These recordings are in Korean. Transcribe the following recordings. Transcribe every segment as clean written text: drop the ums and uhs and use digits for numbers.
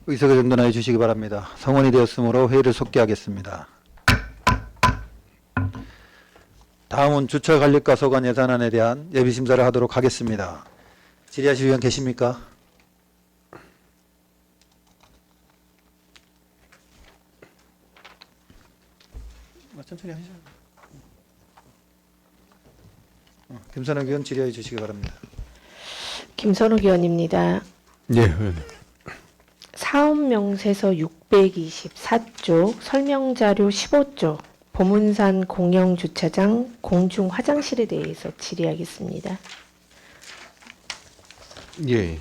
의석을 정돈하여 주시기 바랍니다. 성원이 되었으므로 회의를 속기하겠습니다. 다음은 주차관리과 소관 예산안에 대한 예비심사를 하도록 하겠습니다. 질의하실 의원 계십니까? 천천히 하시죠. 김선욱 의원 질의해 주시기 바랍니다. 김선욱 의원입니다. 예, 의원님. 사업명세서 624쪽, 설명자료 15쪽, 보문산 공영주차장 공중 화장실에 대해서 질의하겠습니다. 예.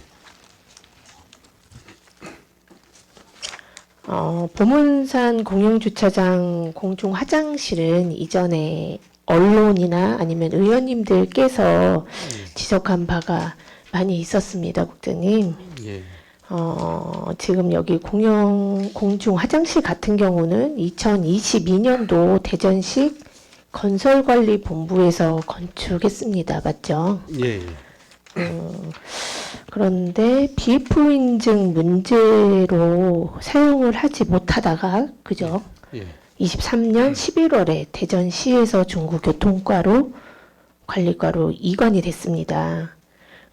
보문산 공영주차장 공중 화장실은 이전에 언론이나 아니면 의원님들께서 지적한 바가 많이 있었습니다, 국장님. 예. 지금 여기 공중 화장실 같은 경우는 2022년도 대전식 건설관리본부에서 건축했습니다. 맞죠? 예. 그런데 BF 인증 문제로 사용을 하지 못하다가 그죠? 예. 23년 11월에 대전시에서 중구교통과로 관리과로 이관이 됐습니다.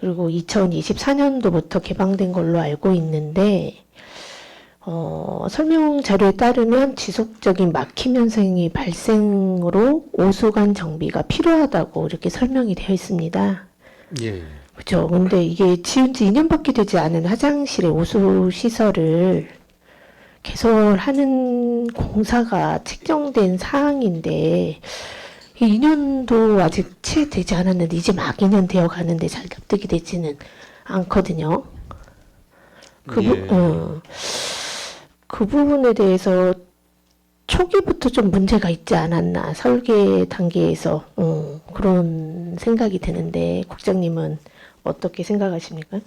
그리고 2024년도부터 개방된 걸로 알고 있는데 설명 자료에 따르면 지속적인 막힘 현상이 발생으로 오수관 정비가 필요하다고 이렇게 설명이 되어 있습니다. 예. 그렇죠. 근데 이게 지은 지 2년밖에 되지 않은 화장실의 오수 시설을 개설하는 공사가 책정된 사항인데 2년도 아직 채 되지 않았는데 이제 막 2년 되어 가는데 잘 납득이 되지는 않거든요. 그 부분에 대해서 초기부터 좀 문제가 있지 않았나 설계 단계에서 그런 생각이 드는데 국장님은 어떻게 생각하십니까?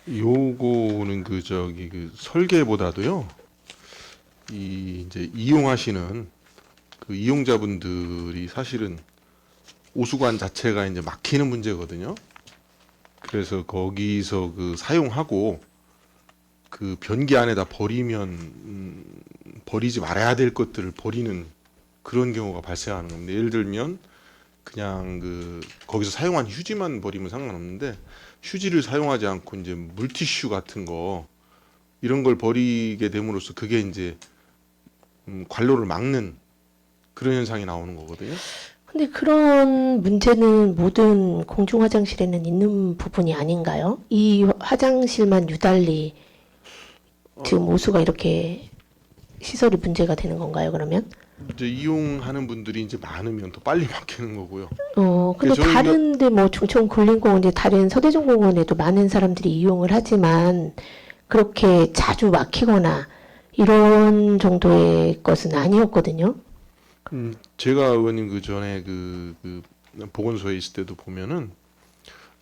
요거는 그 설계보다도요. 이제 이용하시는 그 이용자분들이 사실은 오수관 자체가 이제 막히는 문제거든요. 그래서 거기서 그 사용하고 그 변기 안에다 버리면 버리지 말아야 될 것들을 버리는 그런 경우가 발생하는 겁니다. 예를 들면 그냥 그 거기서 사용한 휴지만 버리면 상관없는데 휴지를 사용하지 않고 이제 물티슈 같은 거 이런 걸 버리게 됨으로써 그게 이제 관로를 막는 그런 현상이 나오는 거거든요. 근데 그런 문제는 모든 공중 화장실에는 있는 부분이 아닌가요? 이 화장실만 유달리 지금 오수가 이렇게 시설이 문제가 되는 건가요, 그러면? 이제 이용하는 분들이 이제 많으면 더 빨리 막히는 거고요. 근데 저희가- 다른데 뭐 중천군림공원, 이제 다른 서대중공원에도 많은 사람들이 이용을 하지만 그렇게 자주 막히거나 이런 정도의 것은 아니었거든요. 제가 의원님 그 전에 그 보건소에 있을 때도 보면은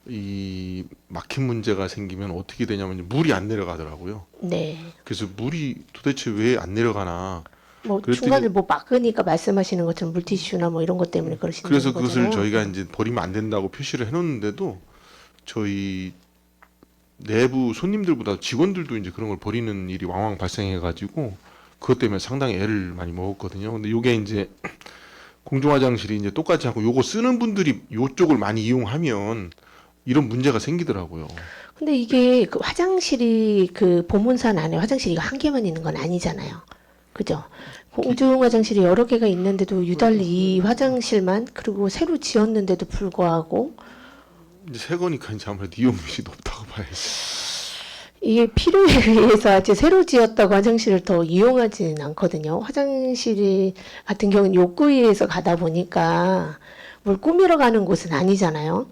이 막힌 문제가 생기면 어떻게 되냐면 이제 물이 안 내려가더라고요. 네. 그래서 물이 도대체 왜 안 내려가나. 뭐 그랬더니- 중간에 뭐 막으니까 말씀하시는 것처럼 물티슈나 뭐 이런 것 때문에 그러시는 그래서 거잖아요. 그것을 저희가 이제 버리면 안 된다고 표시를 해놓는데도 저희 내부 손님들보다 직원들도 이제 그런 걸 버리는 일이 왕왕 발생해가지고 그것 때문에 상당히 애를 많이 먹었거든요. 근데 요게 이제 공중화장실이 이제 똑같이 하고 요거 쓰는 분들이 요쪽을 많이 이용하면 이런 문제가 생기더라고요. 근데 이게 그 화장실이 그 보문산 안에 화장실이 한 개만 있는 건 아니잖아요. 그죠? 공중 화장실이 여러 개가 있는데도 유달리 이 화장실만 그리고 새로 지었는데도 불구하고 이제 새 거니까 이제 아무래도 이용률이 높다고 봐야지. 이게 필요에 의해서 아직 새로 지었다고 화장실을 더 이용하지는 않거든요. 화장실이 같은 경우는 욕구위에서 가다 보니까 뭘 꾸미러 가는 곳은 아니잖아요.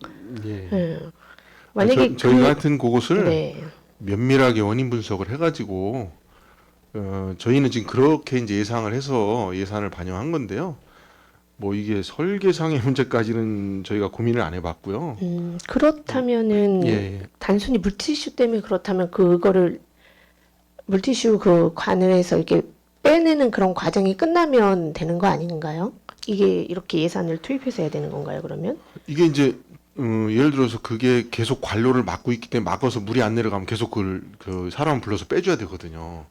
예. 만약에 저희 같은 그곳을 네. 면밀하게 원인 분석을 해가지고 저희는 지금 그렇게 이제 예상을 해서 예산을 반영한 건데요. 뭐 이게 설계상의 문제까지는 저희가 고민을 안 해봤고요. 그렇다면은 예. 단순히 물티슈 때문에 그렇다면 그거를 물티슈 그 관을해서 이렇게 빼내는 그런 과정이 끝나면 되는 거 아닌가요? 이게 이렇게 예산을 투입해서 해야 되는 건가요, 그러면? 이게 이제 예를 들어서 그게 계속 관로를 막고 있기 때문에 막아서 물이 안 내려가면 계속 그 사람 불러서 빼줘야 되거든요.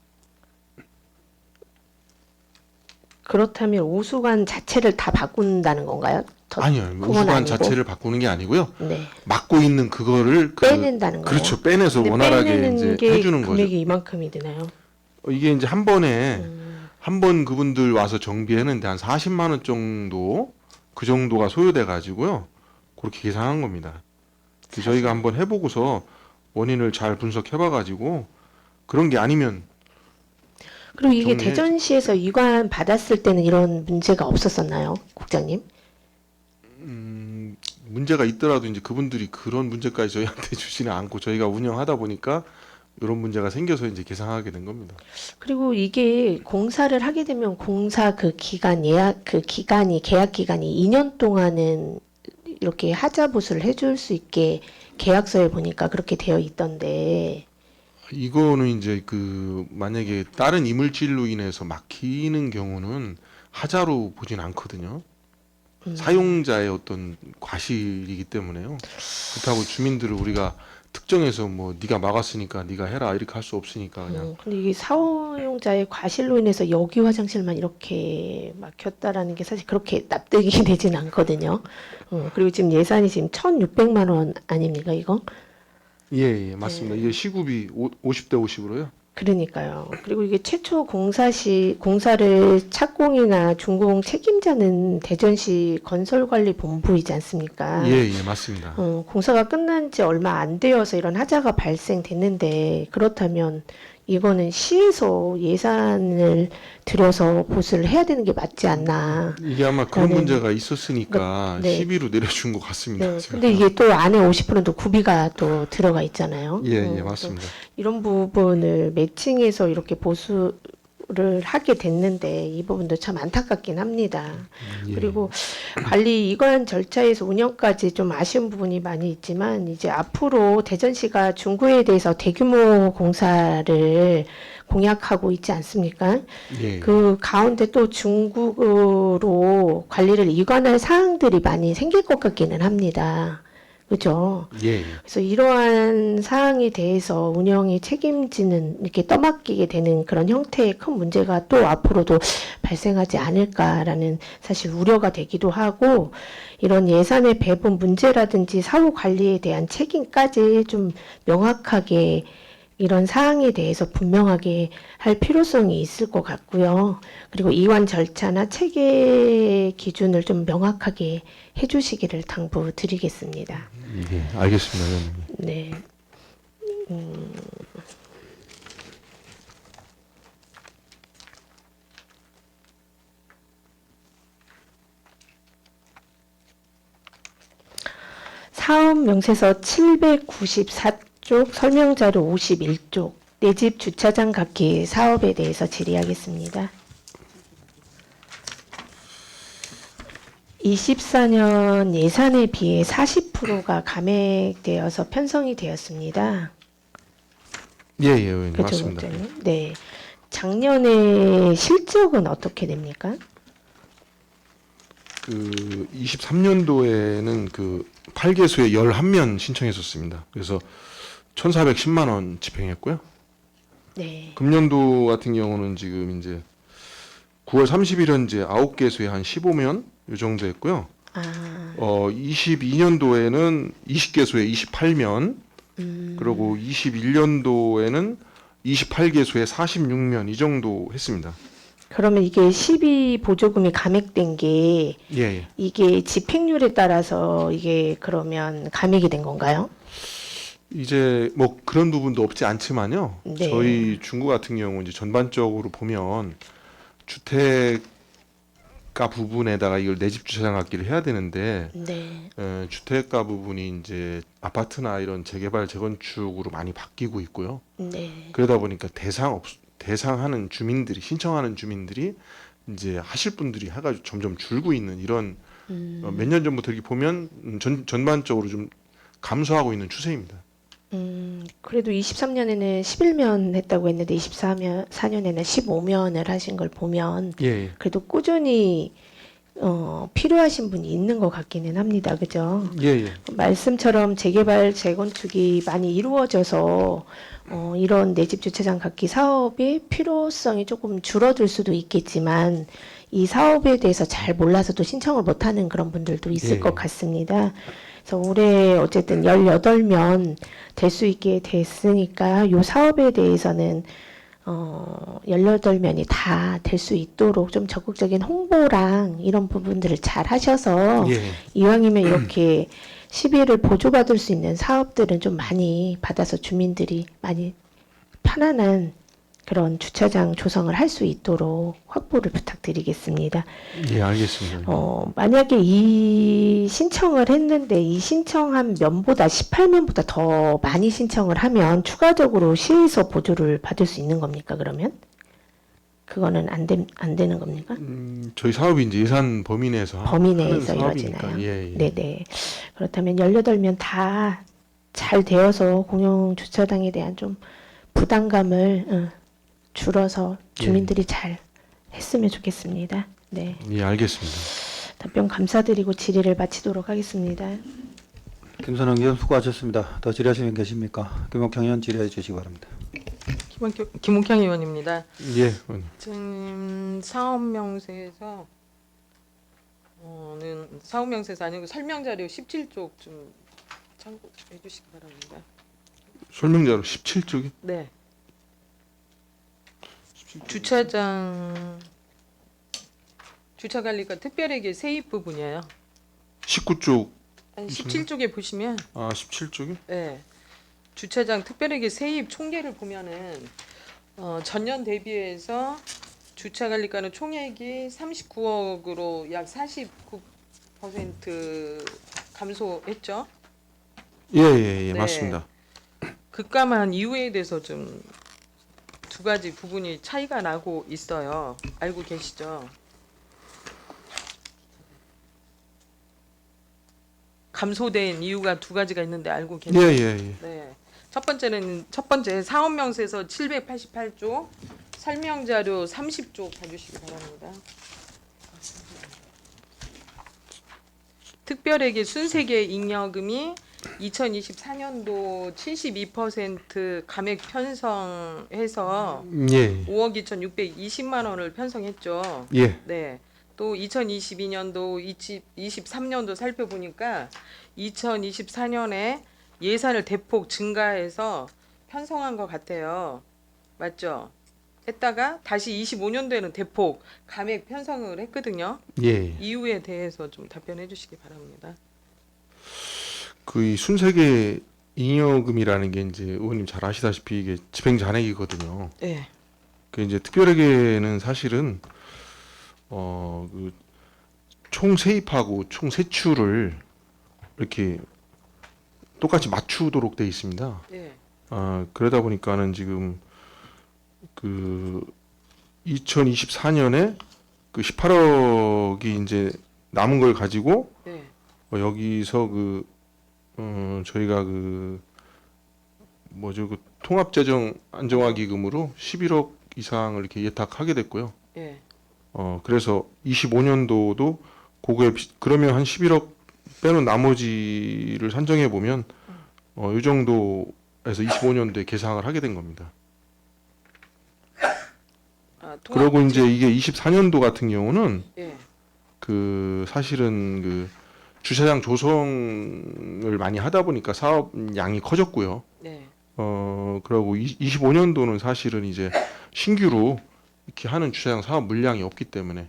그렇다면 오수관 자체를 다 바꾼다는 건가요? 아니요, 그건 오수관 아니고? 자체를 바꾸는 게 아니고요. 네. 막고 있는 그거를 빼낸다는 거예요. 그렇죠. 빼내서 근데 원활하게 빼내는 이제 게 해주는 거죠. 금액이 이만큼이 드나요? 이게 이제 한 번에 음. 한 번 그분들 와서 정비했는데 한 40만 원 정도 그 정도가 소요돼 가지고요. 그렇게 계산한 겁니다. 저희가 한번 해보고서 원인을 잘 분석해봐 가지고 그런 게 아니면 그리고 이게 정리해- 대전시에서 이관 받았을 때는 이런 문제가 없었었나요, 국장님? 문제가 있더라도 이제 그분들이 그런 문제까지 저희한테 주지는 않고 저희가 운영하다 보니까 이런 문제가 생겨서 이제 계상하게 된 겁니다. 그리고 이게 공사를 하게 되면 공사 그 기간 예약 그 기간이 계약 기간이 2년 동안은 이렇게 하자 보수를 해줄 수 있게 계약서에 보니까 그렇게 되어 있던데. 이거는 이제 만약에 다른 이물질로 인해서 막히는 경우는 하자로 보진 않거든요. 사용자의 어떤 과실이기 때문에요. 그렇다고 주민들을 우리가 특정해서 뭐 네가 막았으니까 네가 해라 이렇게 할 수 없으니까 그냥 근데 이게 사용자의 과실로 인해서 여기 화장실만 이렇게 막혔다라는 게 사실 그렇게 납득이 되진 않거든요. 그리고 지금 예산이 지금 1,600만 원 아닙니까, 이거? 예, 맞습니다. 이게 시급이 50대 50으로요. 그러니까요. 그리고 이게 최초 공사를 착공이나 준공 책임자는 대전시 건설관리본부이지 않습니까? 예, 맞습니다. 공사가 끝난 지 얼마 안 되어서 이런 하자가 발생됐는데 그렇다면 이거는 시에서 예산을 들여서 보수를 해야 되는 게 맞지 않나. 이게 아마 그런 저는- 문제가 있었으니까 네. 시비로 내려준 것 같습니다. 네. 제가. 근데 이게 또 안에 50%도 구비가 또 들어가 있잖아요. 예, 맞습니다. 이런 부분을 매칭해서 이렇게 보수를 하게 됐는데 이 부분도 참 안타깝긴 합니다. 예. 그리고 관리 이관 절차에서 운영까지 좀 아쉬운 부분이 많이 있지만 이제 앞으로 대전시가 중구에 대해서 대규모 공사를 공약하고 있지 않습니까? 예. 그 가운데 또 중구로 관리를 이관할 사항들이 많이 생길 것 같기는 합니다. 그죠? 예. 그래서 이러한 사항에 대해서 운영이 책임지는 이렇게 떠맡기게 되는 그런 형태의 큰 문제가 또 앞으로도 발생하지 않을까라는 사실 우려가 되기도 하고 이런 예산의 배분 문제라든지 사후 관리에 대한 책임까지 좀 명확하게 이런 사항에 대해서 분명하게 할 필요성이 있을 것 같고요. 그리고 이관 절차나 체계 기준을 좀 명확하게 해주시기를 당부드리겠습니다. 예, 알겠습니다. 의원님. 네. 사업 명세서 794쪽, 설명자료 51쪽, 내 집 주차장 갖기 사업에 대해서 질의하겠습니다. 24년 예산에 비해 40%가 감액되어서 편성이 되었습니다. 예, 의원님. 그렇죠, 맞습니다. 국장님? 네. 작년에 실적은 어떻게 됩니까? 23년도에는 8개소에 11면 신청했었습니다. 그래서 1,410만 원 집행했고요. 네. 금년도 같은 경우는 지금 이제 9월 30일 현재 9개소에 한 15면 이 정도 했고요. 22년도에는 20개소에 28면, 그리고 21년도에는 28개소에 46면 이 정도 했습니다. 그러면 이게 12 보조금이 감액된 게 예. 이게 집행률에 따라서 이게 그러면 감액이 된 건가요? 이제 뭐 그런 부분도 없지 않지만요. 네. 저희 중구 같은 경우 이제 전반적으로 보면 주택가 부분에다가 이걸 내 집 주차장 갖기를 해야 되는데 네. 주택가 부분이 이제 아파트나 이런 재개발 재건축으로 많이 바뀌고 있고요. 네. 그러다 보니까 대상하는 주민들이 신청하는 주민들이 이제 하실 분들이 해가지고 점점 줄고 있는 이런 몇 년 전부터 이렇게 보면 전반적으로 좀 감소하고 있는 추세입니다. 그래도 23년에는 11면 했다고 했는데 24년에는 15면을 하신 걸 보면 예. 그래도 꾸준히 필요하신 분이 있는 것 같기는 합니다. 그죠? 예, 예. 말씀처럼 재개발, 재건축이 많이 이루어져서 이런 내 집 주차장 갖기 사업의 필요성이 조금 줄어들 수도 있겠지만 이 사업에 대해서 잘 몰라서도 신청을 못하는 그런 분들도 있을 예. 것 같습니다. 그래서 올해 어쨌든 18면 될 수 있게 됐으니까 이 사업에 대해서는 18면이 다 될 수 있도록 좀 적극적인 홍보랑 이런 부분들을 잘 하셔서 예. 이왕이면 이렇게 시비를 보조받을 수 있는 사업들은 좀 많이 받아서 주민들이 많이 편안한 그런 주차장 조성을 할 수 있도록 확보를 부탁드리겠습니다. 예, 알겠습니다. 만약에 이 신청을 했는데 이 신청한 면보다 18면보다 더 많이 신청을 하면 추가적으로 시에서 보조를 받을 수 있는 겁니까, 그러면? 그거는 안 되는 겁니까? 저희 사업이 이제 예산 범위 내에서 범위 하는 내에서 사업이니까. 이루어지나요? 예, 예. 네네. 그렇다면 18면 다 잘 되어서 공용 주차장에 대한 좀 부담감을 줄어서 주민들이 잘 했으면 좋겠습니다. 네. 예, 알겠습니다. 답변 감사드리고 질의를 마치도록 하겠습니다. 김선영 의원 수고하셨습니다. 더 질의하시는 분 계십니까? 김옥형 의원 질의해 주시기 바랍니다. 김옥향 의원입니다. 예, 의원님. 지금 사업 명세에서 사업 명세에서 아니고 설명 자료 17쪽 좀 참고해 주시기 바랍니다. 설명자로 17쪽이 네. 주차장 주차관리과 특별회계 세입 부분이에요. 19쪽 아니 17쪽에 보시면 17쪽이? 네. 주차장 특별회계 세입 총계를 보면은 전년 대비해서 주차관리과는 총액이 39억으로 약 49% 감소했죠. 예, 예, 예, 네. 맞습니다. 급감한 이유에 대해서 좀 두 가지 부분이 차이가 나고 있어요. 알고 계시죠? 감소된 이유가 두 가지가 있는데 알고 예, 계시죠? 예, 예. 네. 첫 번째 사업명세서 788조, 설명자료 30조 봐주시기 바랍니다. 특별회계 순세계 잉여금이 2024년도 72% 감액 편성해서 예. 5억 2,620만 원을 편성했죠. 예. 네. 또 2022년도, 23년도 살펴보니까 2024년에 예산을 대폭 증가해서 편성한 것 같아요. 맞죠? 했다가 다시 25년도에는 대폭 감액 편성을 했거든요. 예. 이유에 대해서 좀 답변해 주시기 바랍니다. 그 이 순세계 잉여금이라는 게 이제 의원님 잘 아시다시피 이게 집행 잔액이거든요. 네. 그 이제 특별회계는 사실은 그 총 세입하고 총 세출을 이렇게 똑같이 맞추도록 돼 있습니다. 네. 그러다 보니까는 지금 그 2024년에 그 18억이 이제 남은 걸 가지고 네. 여기서 저희가 그 통합재정 안정화기금으로 11억 이상을 이렇게 예탁하게 됐고요. 네. 그래서 25년도도 그거에 그러면 한 11억 빼놓은 나머지를 산정해 보면 이 정도에서 25년도에 계상을 하게 된 겁니다. 그리고 이제 이게 24년도 같은 경우는 예. 그 사실은 그 주차장 조성을 많이 하다 보니까 사업 양이 커졌고요. 네. 그리고 25년도는 사실은 이제 신규로 이렇게 하는 주차장 사업 물량이 없기 때문에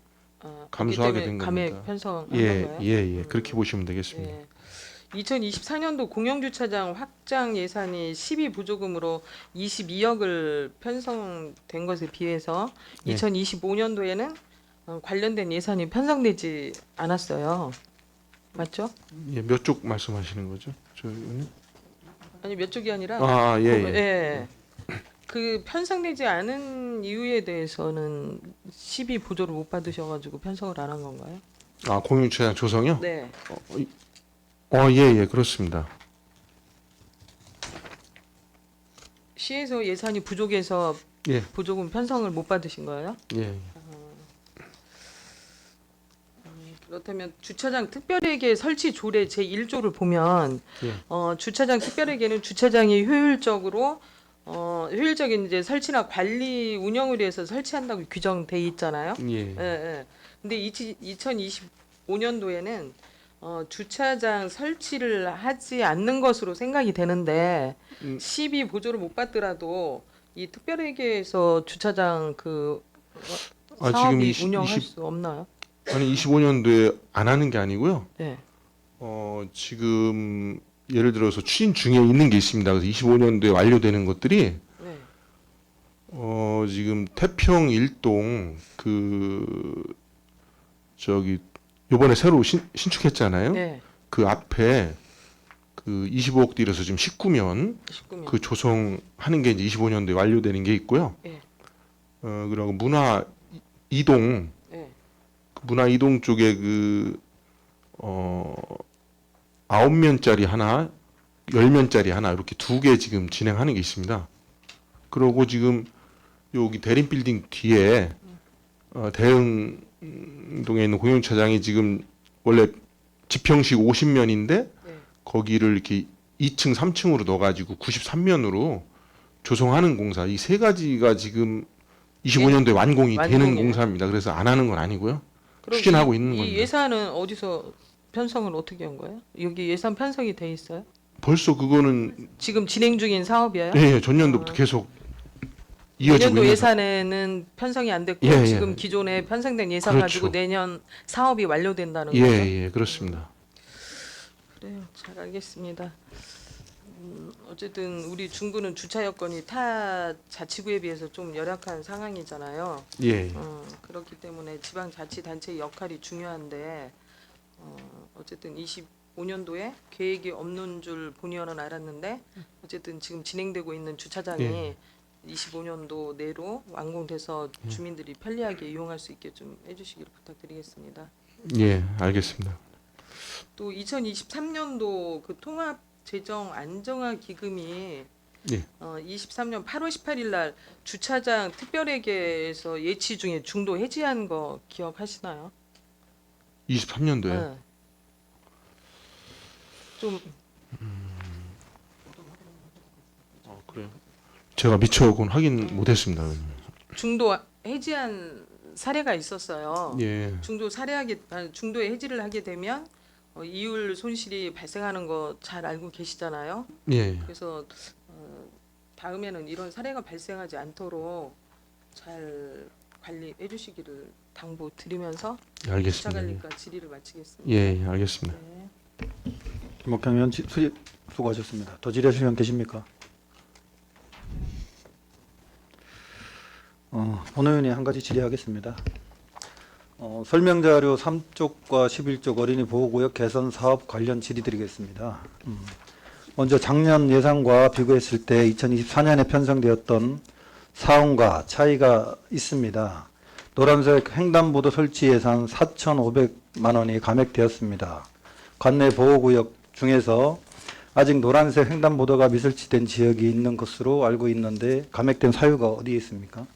감소하게 된 겁니다. 감액 편성한 예, 건가요? 예, 예. 그렇게 보시면 되겠습니다. 예. 2024년도 공영주차장 확장 예산이 12부조금으로 22억을 편성된 것에 비해서 예. 2025년도에는 관련된 예산이 편성되지 않았어요. 맞죠? 예, 몇 쪽 말씀하시는 거죠? 저 의원님? 아니 몇 쪽이 아니라 예, 예. 예. 그 편성되지 않은 이유에 대해서는 12부조를 못 받으셔가지고 편성을 안 한 건가요? 공유주차장 조성이요? 네. 예, 예, 그렇습니다. 시에서 예산이 부족해서 예, 부조금 편성을 못 받으신 거예요? 예. 그렇다면 주차장 특별회계 설치 조례 제 1조를 보면 예. 주차장 특별회계는 주차장이 효율적인 이제 설치나 관리 운영을 위해서 설치한다고 규정돼 있잖아요. 예. 예. 근데 2025년도에는 주차장 설치를 하지 않는 것으로 생각이 되는데 시비 보조를 못 받더라도 이 특별회계에서 주차장 사업이 지금 운영할 수 없나요? 아니 25년도에 안 하는 게 아니고요. 네. 지금 예를 들어서 추진 중에 있는 게 있습니다. 그래서 25년도에 완료되는 것들이 네. 지금 태평 일동 저기 요번에 새로 신축했잖아요. 네. 그 앞에 그 25억 들여서 지금 19면 19년. 그 조성하는 게 이제 25년도에 완료되는 게 있고요. 예. 그리고 문화 이동 예. 문화 이동 쪽에 9면짜리 하나, 10면짜리 하나 이렇게 두 개 지금 진행하는 게 있습니다. 그리고 지금 여기 대림 빌딩 뒤에 대흥동에 있는 공영주차장이 지금 원래 지평식 50면인데 네. 거기를 이렇게 2층, 3층으로 넣어가지고 93면으로 조성하는 공사 이 세 가지가 지금 25년도에 완공이 되는 완공이에요. 공사입니다. 그래서 안 하는 건 아니고요. 그럼 추진하고 있는 이 겁니다. 예산은 어디서 편성을 어떻게 한 거예요? 여기 예산 편성이 돼 있어요? 벌써 그거는 지금 진행 중인 사업이에요? 예, 전년도부터 계속 이어지고 내년도 있는 예산에는 편성이 안 됐고 예, 예. 지금 기존에 편성된 예산 그렇죠. 가지고 내년 사업이 완료된다는 예, 거죠? 예, 그렇습니다. 그래요. 잘 알겠습니다. 어쨌든 우리 중구는 주차 여건이 타 자치구에 비해서 좀 열악한 상황이잖아요. 예. 그렇기 때문에 지방자치단체의 역할이 중요한데 어쨌든 25년도에 계획이 없는 줄 본의원은 알았는데 어쨌든 지금 진행되고 있는 주차장이 예. 25년도 내로 완공돼서 주민들이 편리하게 이용할 수 있게 좀 해주시기를 부탁드리겠습니다. 예, 알겠습니다. 또 2023년도 그 통합 재정 안정화 기금이 예. 23년 8월 18일 날 주차장 특별회계에서 예치 중에 중도 해지한 거 기억하시나요? 23년도에 네. 좀 그래요. 제가 미처 그건 확인 못했습니다. 중도 해지한 사례가 있었어요. 예. 중도에 해지를 하게 되면 이율 손실이 발생하는 거 잘 알고 계시잖아요. 예. 그래서 다음에는 이런 사례가 발생하지 않도록 잘 관리해 주시기를 당부드리면서 예, 알겠습니다. 주차관리과 질의를 마치겠습니다. 예, 알겠습니다. 네. 김옥경 의원 수고하셨습니다. 더 질의하실 의원 계십니까? 본 의원이 한 가지 질의하겠습니다. 설명자료 3쪽과 11쪽 어린이 보호구역 개선 사업 관련 질의드리겠습니다. 먼저 작년 예산과 비교했을 때 2024년에 편성되었던 사원과 차이가 있습니다. 노란색 횡단보도 설치 예산 4,500만 원이 감액되었습니다. 관내 보호구역 중에서 아직 노란색 횡단보도가 미설치된 지역이 있는 것으로 알고 있는데 감액된 사유가 어디에 있습니까?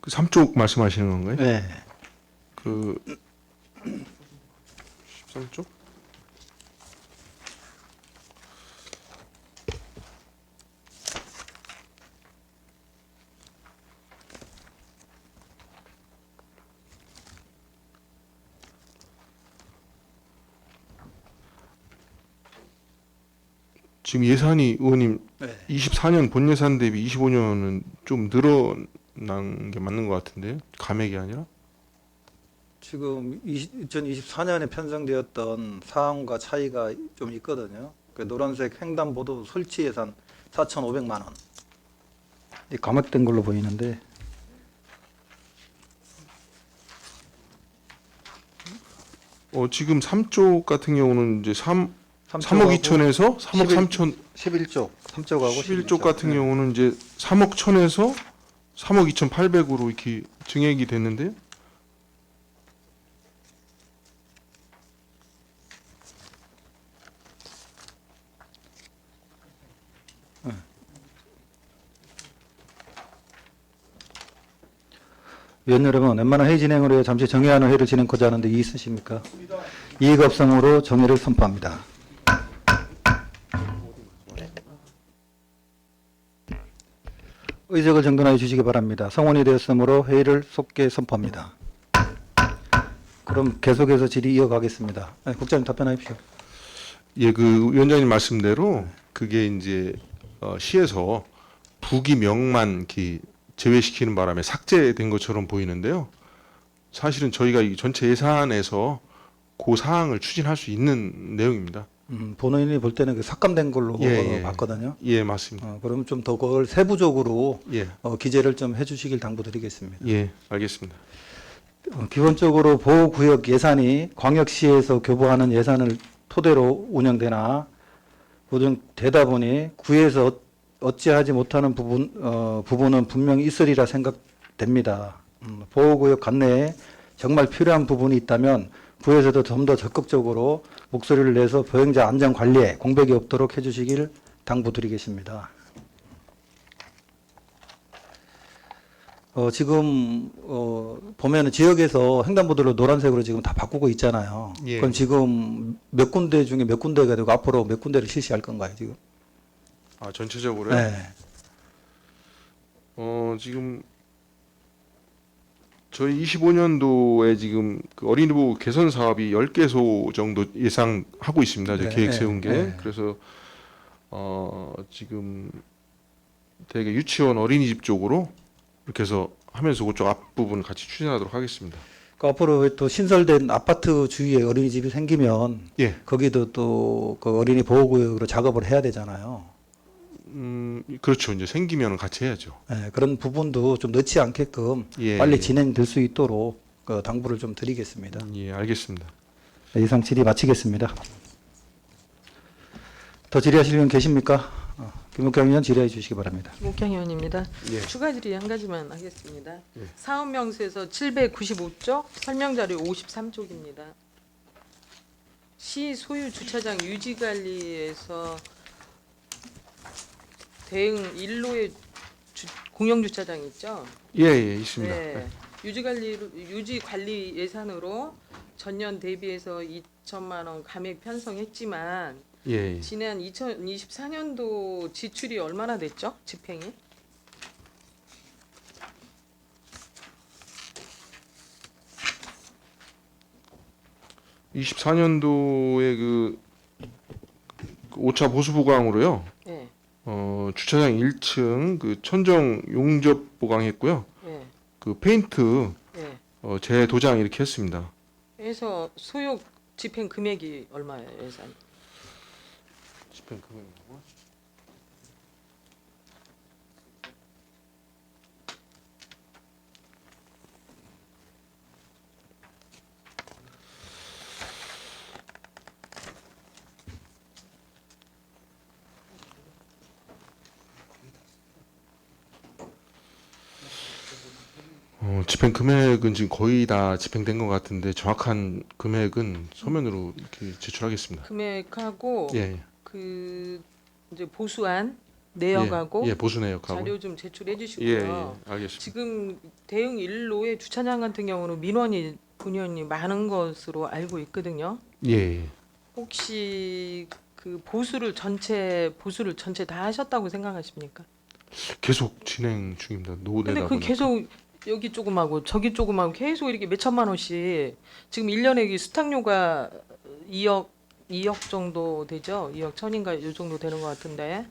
그 3쪽 말씀하시는 건가요? 네. 그 13쪽? 지금 예산이 의원님 네. 24년 본 예산 대비 25년은 좀 늘어난 게 맞는 것 같은데요? 감액이 아니라? 지금 2024년에 편성되었던 사항과 차이가 좀 있거든요. 그 노란색 횡단보도 설치 예산 4,500만 원. 이 감액된 걸로 보이는데 지금 3쪽 같은 경우는 이제 3억 3쪽하고 2천에서 3억 3천 11쪽 3쪽하고 11쪽 같은 네. 경우는 이제 3억 1천에서 3억 2천 8백으로 이렇게 증액이 됐는데요. 위원 여러분, 웬만한 회의 진행을 위해 잠시 정회하는 회의를 진행하고자 하는데 이의 있으십니까? 이의가 없으므로 정회를 선포합니다. 의적을 정돈하여 주시기 바랍니다. 성원이 되었으므로 회의를 속개 선포합니다. 그럼 계속해서 질의 이어가겠습니다. 네, 국장님 답변하십시오. 예, 그 위원장님 말씀대로 그게 이제 시에서 부기명만 이렇게 제외시키는 바람에 삭제된 것처럼 보이는데요. 사실은 저희가 이 전체 예산에서 그 사항을 추진할 수 있는 내용입니다. 본인이 볼 때는 그 삭감된 걸로 예. 봤거든요. 예, 맞습니다. 그럼 좀 더 그걸 세부적으로 예, 기재를 좀 해주시길 당부드리겠습니다. 예, 알겠습니다. 기본적으로 보호구역 예산이 광역시에서 교부하는 예산을 토대로 운영되다 보니 구에서 어찌하지 못하는 부분은 분명히 있으리라 생각됩니다. 보호구역 관내에 정말 필요한 부분이 있다면 구에서도 좀 더 적극적으로 목소리를 내서 보행자 안전 관리에 공백이 없도록 해주시길 당부드리겠습니다. 지금 보면은 지역에서 횡단보도를 노란색으로 지금 다 바꾸고 있잖아요. 예. 그럼 지금 몇 군데 중에 몇 군데가 되고 앞으로 몇 군데를 실시할 건가요, 지금? 아, 전체적으로요? 네. 지금 저희 25년도에 지금 그 어린이 보호 개선 사업이 10개소 정도 예상하고 있습니다. 저희 네, 계획 네, 세운 게. 네. 그래서 지금 대개 유치원 어린이집 쪽으로 이렇게 해서 하면서 그쪽 앞부분 같이 추진하도록 하겠습니다. 그 앞으로 또 신설된 아파트 주위에 어린이집이 생기면 예. 거기도 또 그 어린이 보호구역으로 작업을 해야 되잖아요. 그렇죠. 이제 생기면 같이 해야죠. 네, 그런 부분도 좀 늦지 않게끔 예. 빨리 진행될 수 있도록 당부를 좀 드리겠습니다. 예, 알겠습니다. 네, 이상 질의 마치겠습니다. 더 질의하실 분 계십니까? 김옥경 의원 질의해 주시기 바랍니다. 김옥경 의원입니다. 예. 추가 질의 한 가지만 하겠습니다. 예. 사업 명세서 795쪽, 설명 자료 53쪽입니다. 시 소유 주차장 유지 관리에서 대응 1로의 공영 주차장 있죠? 예, 예, 있습니다. 네. 유지 관리 예산으로 전년 대비해서 2천만 원 감액 편성했지만 예, 예. 지난 2024년도 지출이 얼마나 됐죠? 집행이? 예. 24년도에 그 5차 보수 보강으로요. 네. 주차장 1층 그 천정 용접 보강했고요. 네. 그 페인트 네. 재도장 이렇게 했습니다. 그래서 소욕 집행 금액이 얼마예요, 예산? 집행 금액이라고? 집행 금액은 지금 거의 다 집행된 것 같은데 정확한 금액은 서면으로 이렇게 제출하겠습니다. 금액하고 예, 예. 그 이제 보수한 내역하고 예, 예, 보수 내역하고. 자료 좀 제출해 예, 주시고요. 예, 알겠습니다. 지금 대응 1로의 주차장 같은 경우는 민원이 분연이 많은 것으로 알고 있거든요. 예, 예. 혹시 그 보수를 전체 다 하셨다고 생각하십니까? 계속 진행 중입니다. 노후되다 근데 그 보니까. 계속 여기 조금하고 저기 조금하고 계속 이렇게 몇 천만 원씩 지금 1년에 수탁료가 2억 정도 되죠? 2억 천인가 이 정도 되는 것 같은데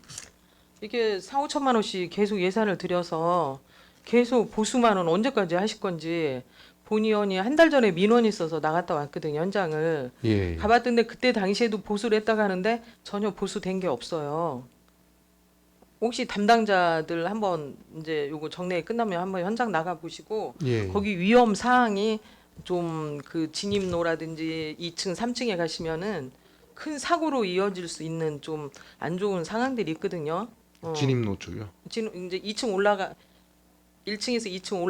이게 4, 5천만 원씩 계속 예산을 들여서 계속 보수만은 언제까지 하실 건지 본 의원이 한 달 전에 민원이 있어서 나갔다 왔거든요, 현장을. 예, 예. 가봤던데 그때 당시에도 보수를 했다가 하는데 전혀 보수된 게 없어요. 혹시 담당자들 한번 이제 요거 정례 끝나면 한번 현장 나가 보시고 예. 거기 위험 사항이 좀 그 진입로라든지 2층, 3층에 가시면은 큰 사고로 이어질 수 있는 좀 안 좋은 상황들이 있거든요. 진입로 쪽이요. 이제 1층에서 2층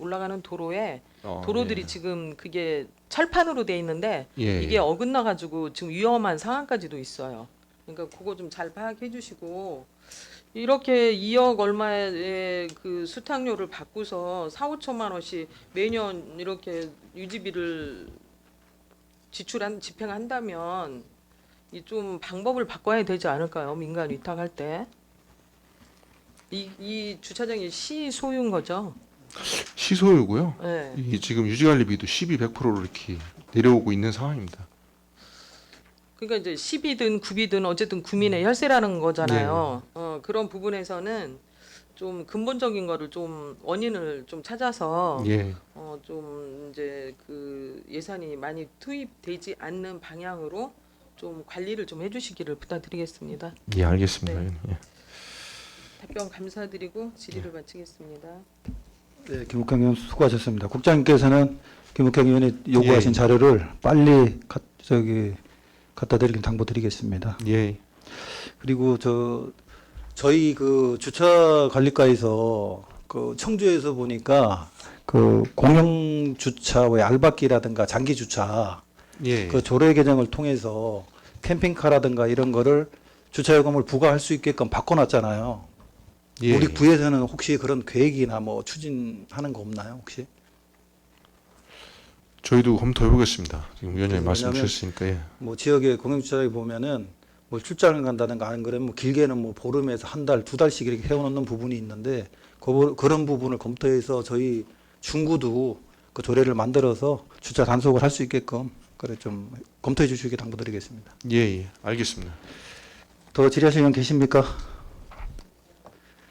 올라가는 도로에 도로들이 예. 지금 그게 철판으로 돼 있는데 예, 이게 예. 어긋나 가지고 지금 위험한 상황까지도 있어요. 그러니까 그거 좀 잘 파악해 주시고 이렇게 2억 얼마의 그 수탁료를 받고서 4, 5천만 원씩 매년 이렇게 유지비를 집행한다면 이 좀 방법을 바꿔야 되지 않을까요? 민간 위탁할 때. 이 주차장이 시 소유인 거죠? 시소유고요. 네. 이 지금 유지관리비도 12, 100%로 이렇게 내려오고 있는 상황입니다. 그러니까 이제 10이든 9이든 어쨌든 국민의 혈세라는 거잖아요. 그런 부분에서는 좀 근본적인 거를 좀 원인을 좀 찾아서 예, 좀 이제 그 예산이 많이 투입되지 않는 방향으로 좀 관리를 좀 해주시기를 부탁드리겠습니다. 예, 알겠습니다. 네. 의원님. 예. 답변 감사드리고 질의를 마치겠습니다. 네, 김국경 의원 수고하셨습니다. 국장님께서는 김국경 의원이 요구하신 예. 자료를 빨리 갖다 드리긴 당부드리겠습니다. 예, 그리고 저희 그 주차 관리과에서 그 청주에서 보니까 그 공영 주차, 왜 알박기라든가 장기 주차 예. 그 조례 개정을 통해서 캠핑카라든가 이런 거를 주차 요금을 부과할 수 있게끔 바꿔놨잖아요. 예. 우리 구에서는 혹시 그런 계획이나 뭐 추진하는 거 없나요, 혹시? 저희도 검토해 보겠습니다. 지금 위원장님 말씀 왜냐하면 주셨으니까. 예. 뭐 지역의 공영주차장에 보면은 뭐 출장을 간다든가 안 그러면 뭐 길게는 뭐 보름에서 한 달, 두 달씩 이렇게 세워놓는 부분이 있는데 그런 부분을 검토해서 저희 중구도 그 조례를 만들어서 주차 단속을 할 수 있게끔 그래 좀 검토해 주시기 당부드리겠습니다. 예, 예. 알겠습니다. 더 질의하실 의원 계십니까?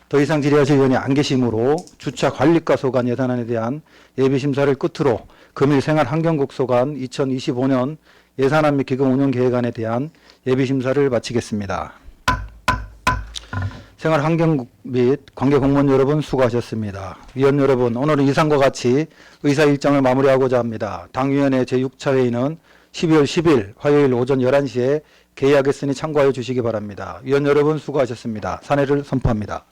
더 이상 질의하실 의원이 안 계시므로 주차 관리과 소관 예산안에 대한 예비 심사를 끝으로 금일 생활환경국 소관 2025년 예산안 및 기금 운영 계획안에 대한 예비 심사를 마치겠습니다. 생활환경국 및 관계 공무원 여러분 수고하셨습니다. 위원 여러분, 오늘은 이상과 같이 의사 일정을 마무리하고자 합니다. 당위원회 제6차 회의는 12월 10일 화요일 오전 11시에 개의하겠으니 참고하여 주시기 바랍니다. 위원 여러분 수고하셨습니다. 사내를 선포합니다.